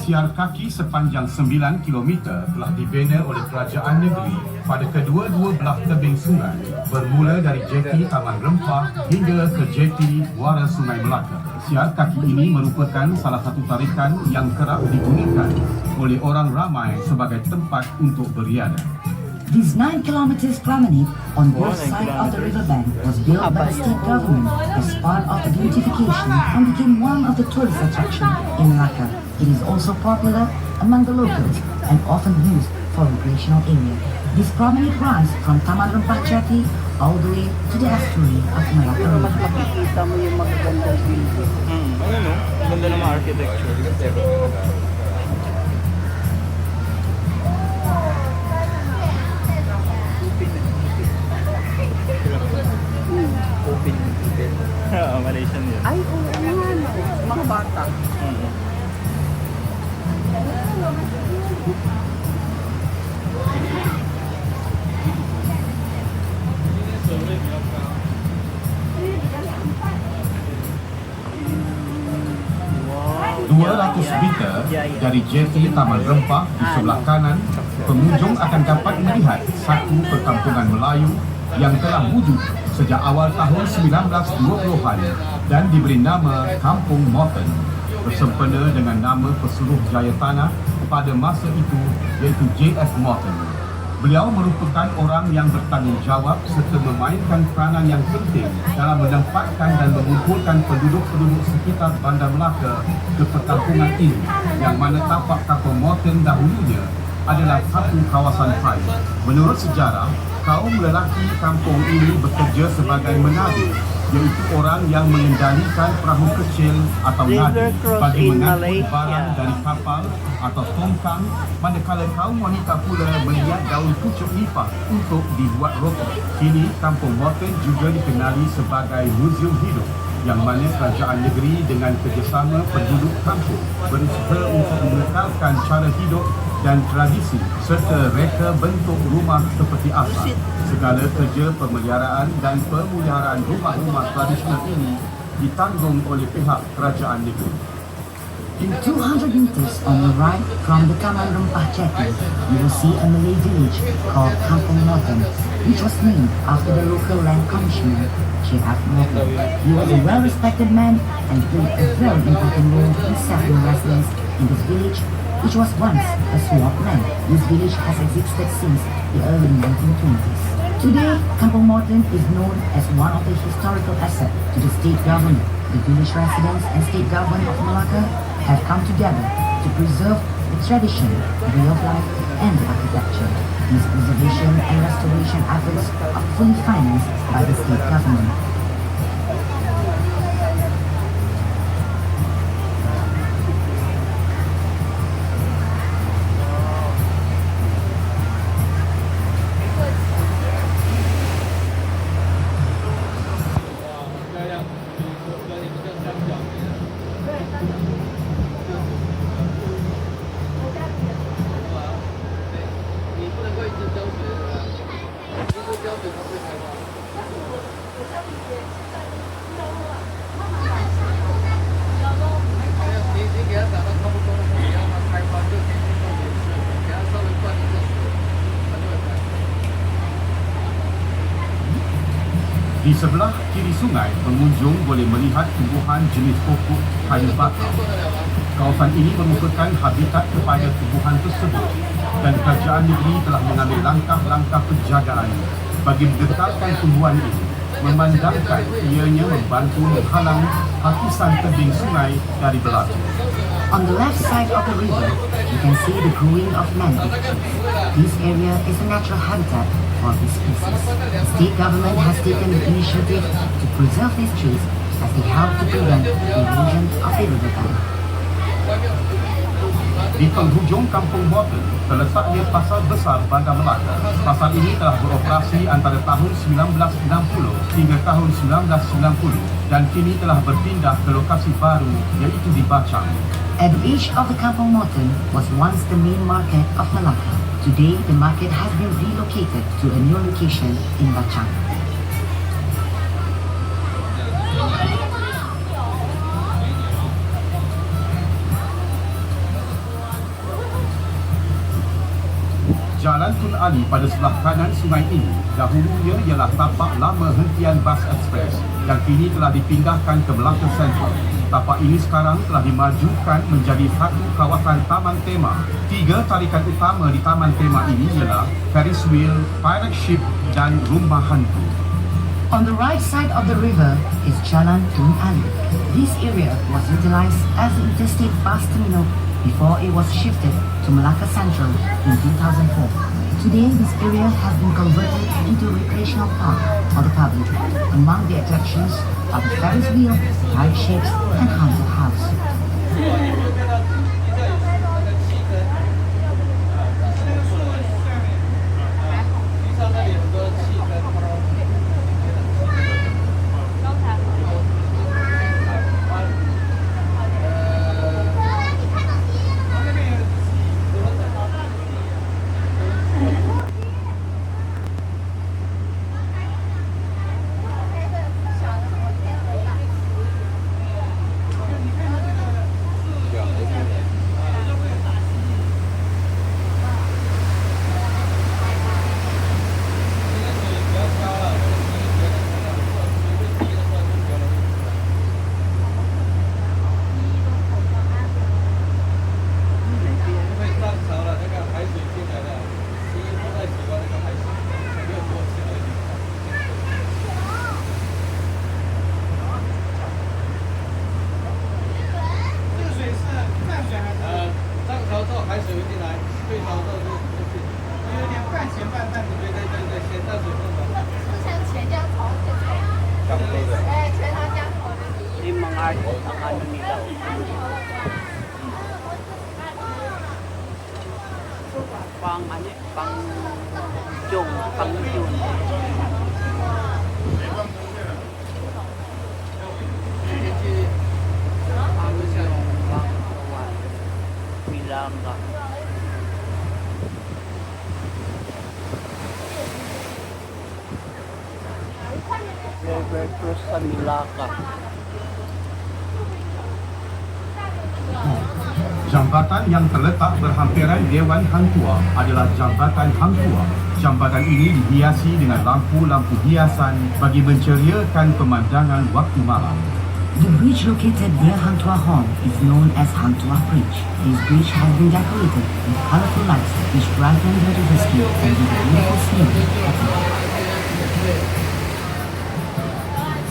Siar kaki sepanjang 9 km telah dibina oleh kerajaan negeri pada kedua-dua belah tebing sungai, bermula dari jeti Taman Rempah hingga ke jeti Muara Sungai Melaka. Siar kaki ini merupakan salah satu tarikan yang kerap digunakan oleh orang ramai sebagai tempat untuk beriadah. This 9 kilometers promenade on both sides of the riverbank was built by the state government as part of the beautification and became one of the tourist attractions in Malacca. It is also popular among the locals and often used for recreational area. This promenade runs from Taman Rempah Jati all the way to the estuary of Malacca River. Makikita mo yung magagandang building. Ano? Ganda ng mga architecture. Open. Malaysian yun. Ay, oo nga, no. Mga bata. Wow. 200 meter dari jeti Taman Rempah di sebelah kanan, pengunjung akan dapat melihat satu perkampungan Melayu yang telah wujud sejak awal tahun 1920-an dan diberi nama Kampung Morton, bersempena dengan nama pesuruh jaya tanah pada masa itu, iaitu J.F. Morton. Beliau merupakan orang yang bertanggungjawab serta memainkan peranan yang penting dalam menempatkan dan mengumpulkan penduduk-penduduk sekitar Bandar Melaka ke perkampungan ini, yang mana tapak Kampung Morton dahulunya adalah satu kawasan private. Menurut sejarah, kaum lelaki kampung ini bekerja sebagai menarik, iaitu orang yang mengendalikan perahu kecil atau nadi bagi mengangkut barang dari kapal atau tongkang, manakala kaum wanita pula melihat daun pucuk nipah untuk dibuat rokok. Kini Kampung Morton juga dikenali sebagai muzium hidup, yang mana kerajaan negeri dengan kerjasama penduduk kampung berusaha untuk mengekalkan cara hidup dan tradisi serta reka bentuk rumah seperti asal. Segala kerja pemeliharaan dan pemuliharaan rumah-rumah tradisional ini ditanggung oleh pihak kerajaan negeri. In 200 meters on the right from the Taman Rempah Jati, you will see a Malay village called Kampung Morton, which was named after the local land commissioner, J.F. Morton. He was a well-respected man and played a very important role in several residents in this village, which was once a swamp land. This village has existed since the early 1920s. Today, Kampung Morton is known as one of the historical assets to the state government. The village residents and state government of Malacca have come together to preserve the tradition, way of life, and the architecture. These preservation and restoration efforts are fully financed by the state government. Di sebelah kiri sungai, pengunjung boleh melihat tumbuhan jenis pokok kayu bakau. Kawasan ini merupakan habitat kepada tumbuhan tersebut dan kerajaan negeri telah mengambil langkah-langkah penjagaan bagi mengekalkan tumbuhan ini, memandangkan ianya membantu menghalang hakisan tebing sungai dari belakang. On the left side of the river, you can see the growing of mangrove trees. This area is a natural habitat for this species. The state government has taken the initiative to preserve these trees as they help to prevent the erosion of the riverbank. Di penghujung Kampung Morton terletaknya Pasar Besar Bandar Melaka. Pasar ini telah beroperasi antara tahun 1960 hingga tahun 1990 dan kini telah berpindah ke lokasi baru, iaitu di Bachang. At the edge of the Kampung Morton was once the main market of Malacca. Today, the market has been relocated to a new location in Bachang. Ali pada sebelah kanan sungai ini dahulunya ialah tapak lama hentian bas ekspres yang kini telah dipindahkan ke Melaka Central. Tapak ini sekarang telah dimajukan menjadi satu kawasan taman tema. 3 tarikan utama di taman tema ini ialah Ferris wheel, pirate ship dan rumah hantu. On the right side of the river is Jalan Tun Ali. This area was utilized as an interstate bus terminal before it was shifted to Melaka Central in 2004. Today, this area has been converted into a recreational park for the public. Among the attractions are the Ferris wheel, pirate ships, and haunted house. Yung mga art, ang ano nila. Pang June. Milanga. River Cruise sa Milaka. Jambatan yang terletak berhampiran Dewan Hang Tuah adalah Jambatan Hang Tuah. Jambatan ini dihiasi dengan lampu-lampu hiasan bagi menceriakan pemandangan waktu malam. The bridge located near Hang Tuah Hall is known as Hang Tuah Bridge. This bridge has been decorated with colorful lights which brighten the river scheme and give a beautiful scenery at night.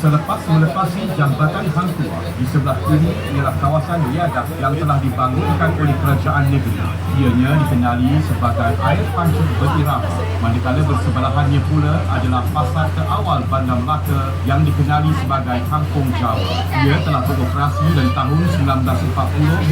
Selepas melepasi Jambatan Hang Tuah, di sebelah kiri ialah kawasan Liadah yang telah dibangunkan oleh kerajaan negeri. Ianya dikenali sebagai air pancur berirama, manakala bersebelahannya pula adalah pasar terawal Bandar Melaka yang dikenali sebagai Kampung Jawa. Ia telah beroperasi dari tahun 1940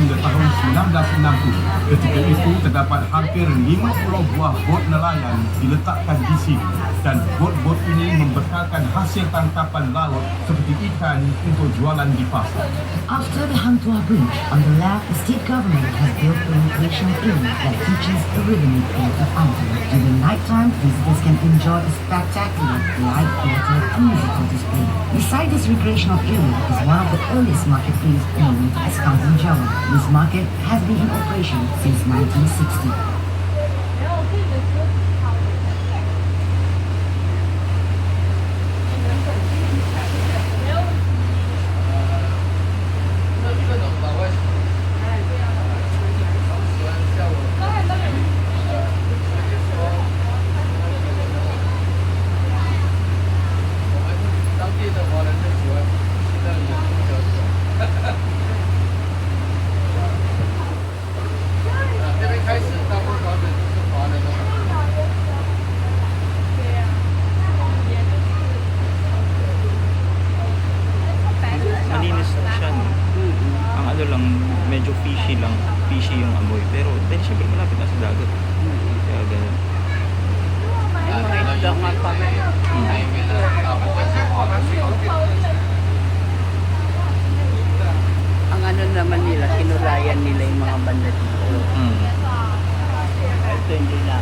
hingga tahun 1960. Ketika itu terdapat hampir 50 buah bot nelayan diletakkan di sini dan bot-bot ini membekalkan hasil tangkapan laut seperti ikan untuk jualan di pasar. After the Hang Tuah Bridge, on the left, the state government has built a recreational area that features a rhythmic water fountain. During nighttime, visitors can enjoy a spectacular light water and musical display. Beside this recreational area is one of the earliest marketplaces known as Kampung Jawa. This market has been in operation since 1960. Malinis siya, no? Ang ano lang, medyo fishy yung amoy. Pero syempre malapit na sa dagat. Kaya ganun. Yung mga isda nga kami. Ang ano naman nila, kinulayan nila yung mga banda dito. Ito hindi na.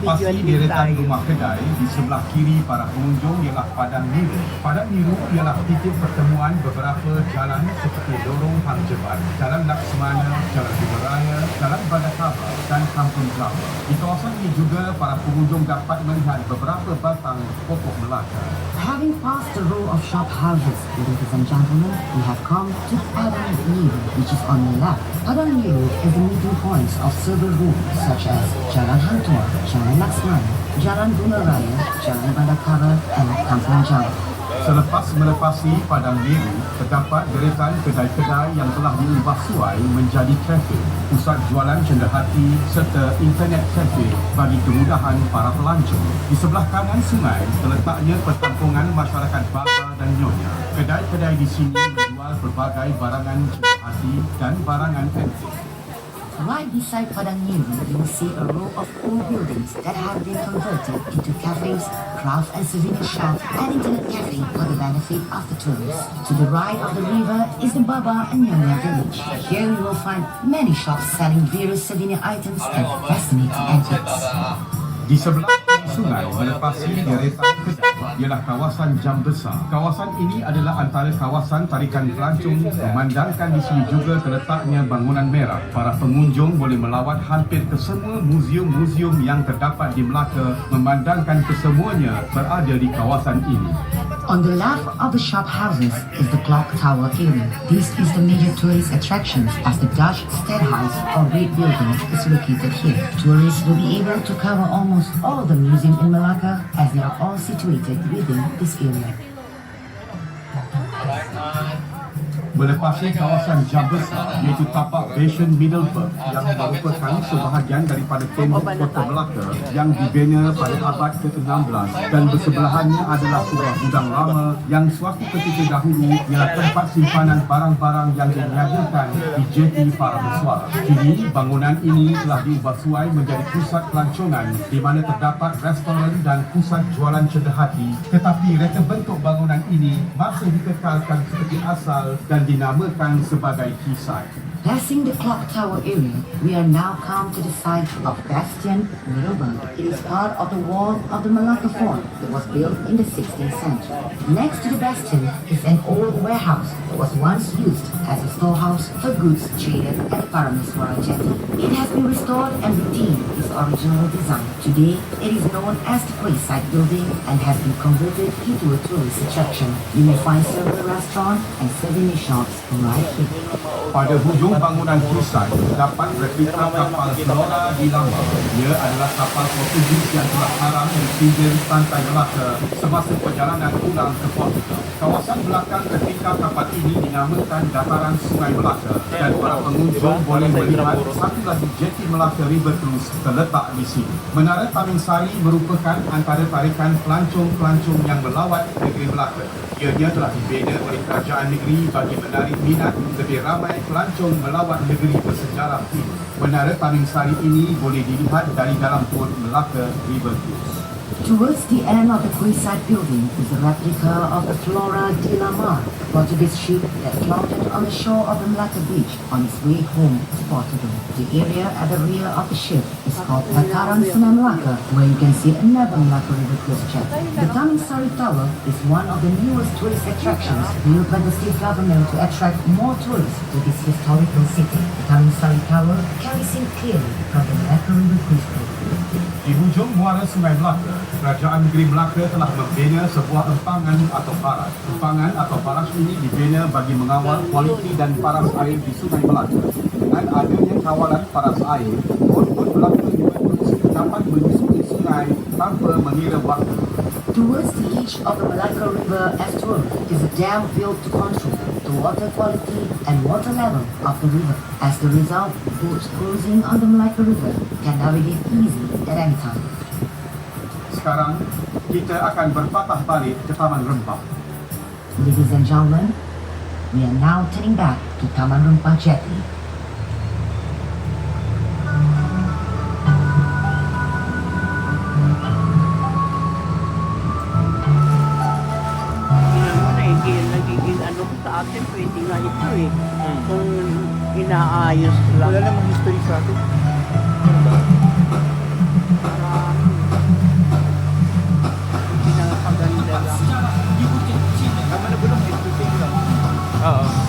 Melepasi Video deretan tayo. rumah kedai di sebelah kiri para pengunjung ialah Padang Niru. Padang Niru ialah titik pertemuan beberapa jalan seperti Lorong Hang Jebat, Jalan Laksamana, Jalan Raya, Jalan Bandar Kaba dan Kampung Kelapa. Di kawasan ini juga para pengunjung dapat melihat beberapa batang pokok Melaka. Having passed the row of shop houses, ladies and gentlemen, we have come to Padang Niru, which is on the left. Padang Niru is the meeting points of several routes such as Jalan Hang Tuah, Jalan Laksamana, Jalan Bunga Raya, Jalan Bandar Kaba, and Kampung Jawa. Selepas melepasi Padang Niru, terdapat deretan kedai-kedai yang telah diubah suai menjadi kafe, pusat jualan cenderhati serta internet kafe bagi kemudahan para pelancong. Di sebelah kanan sungai terletaknya perkampungan masyarakat Baba dan Nyonya. Kedai-kedai di sini menjual pelbagai barangan cenderhati dan barangan antik. Right beside Padang Niru, you will see a row of old buildings that have been converted into cafes, craft and souvenir shops, and internet cafe for the benefit of the tourists. To the right of the river is the Baba and Nyonya village. Here you will find many shops selling various souvenir items and fascinating antiques. Di sebelah kiri sungai melepasi deretan kedai ialah kawasan Jam Besar. Kawasan ini adalah antara kawasan tarikan pelancong. Memandangkan di sini juga terletaknya bangunan merah. Para pengunjung boleh melawat hampir ke semua muzium-muzium yang terdapat di Melaka, memandangkan kesemuanya berada di kawasan ini. On the left of the shop houses is the clock tower area. This is the major tourist attraction as the Dutch Stadhuis or Great Building is located here. Tourists will be able to cover almost all the museums in Malacca as they are all situated within this area. Melepasi kawasan Jam Besar iaitu tapak Bastion Middleburg yang merupakan sebahagian daripada tembok kota Melaka yang dibina pada abad ke-16 dan bersebelahannya adalah sebuah gudang lama yang suatu ketika dahulu ialah tempat simpanan barang-barang yang diniagakan di jeti para bersuara. Kini bangunan ini telah diubah suai menjadi pusat pelancongan di mana terdapat restoran dan pusat jualan cenderhati, tetapi reka bentuk bangunan ini masih dikekalkan seperti asal dan dinamakan sebagai quayside. Passing the clock tower area, we are now come to the site of Bastion Middleburg. It is part of the wall of the Malacca Fort that was built in the 16th century. Next to the bastion is an old warehouse that was once used as a storehouse for goods traded at the Parameswara jetty. It has been restored and retained its original design. Today, it is known as the Quayside Building and has been converted into a tourist attraction. You may find several restaurants and souvenir shops right here. Pada hujung bangunan Quayside terdapat replika kapal Flora di Lamba. Ia adalah kapal Portugis yang telah karam di pinggir pantai Melaka semasa perjalanan pulang ke Portugal. Kawasan belakang ketika kapal ini dinamakan Dataran Sungai Melaka dan para pengunjung boleh melihat satu lagi jeti Melaka River Cruise terletak di sini. Menara Taming Sari merupakan antara tarikan pelancong-pelancong yang melawat negeri Melaka. Ianya telah dibina oleh kerajaan negeri bagi menarik minat lebih ramai pelancong melawat negeri bersejarah ini. Menara Taming Sari ini boleh dilihat dari dalam bot Melaka River Cruise. Towards the end of the Quayside Building is a replica of the Flora de la Mar, a Portuguese ship that floated on the shore of the Malacca beach on its way home to Portugal. The area at the rear of the ship is called Dataran Sungai Melaka, where you can see another Malacca River cruise jetty. The Taming Sari Tower is one of the newest tourist attractions built by the state government to attract more tourists to this historical city. The Taming Sari Tower can be seen clearly from the Malacca River cruise port. Di hujung muara Sungai Melaka, Kerajaan Negeri Melaka telah membina sebuah empangan atau paras. Empangan atau paras ini dibina bagi mengawal kualiti dan paras air di Sungai Melaka. Dengan adanya kawalan paras air, bot-bot Melaka dapat menyusuri sungai tanpa mengira waktu. Towards the east of the Malacca River estuary is a dam built to control the water quality and water level of the river. As the result, boats cruising on the Malacca River can navigate easily at any time. Sekarang, kita akan berpatah balik ke Taman Rempah. Ladies and gentlemen, we are now turning back to Taman Rempah Jetty. Nagiging ano sa atin, pwede nga ito eh. Kung inaayos lang. Wala namang history sa atin. Marami. Tama na bulong, ituting lang. Oo.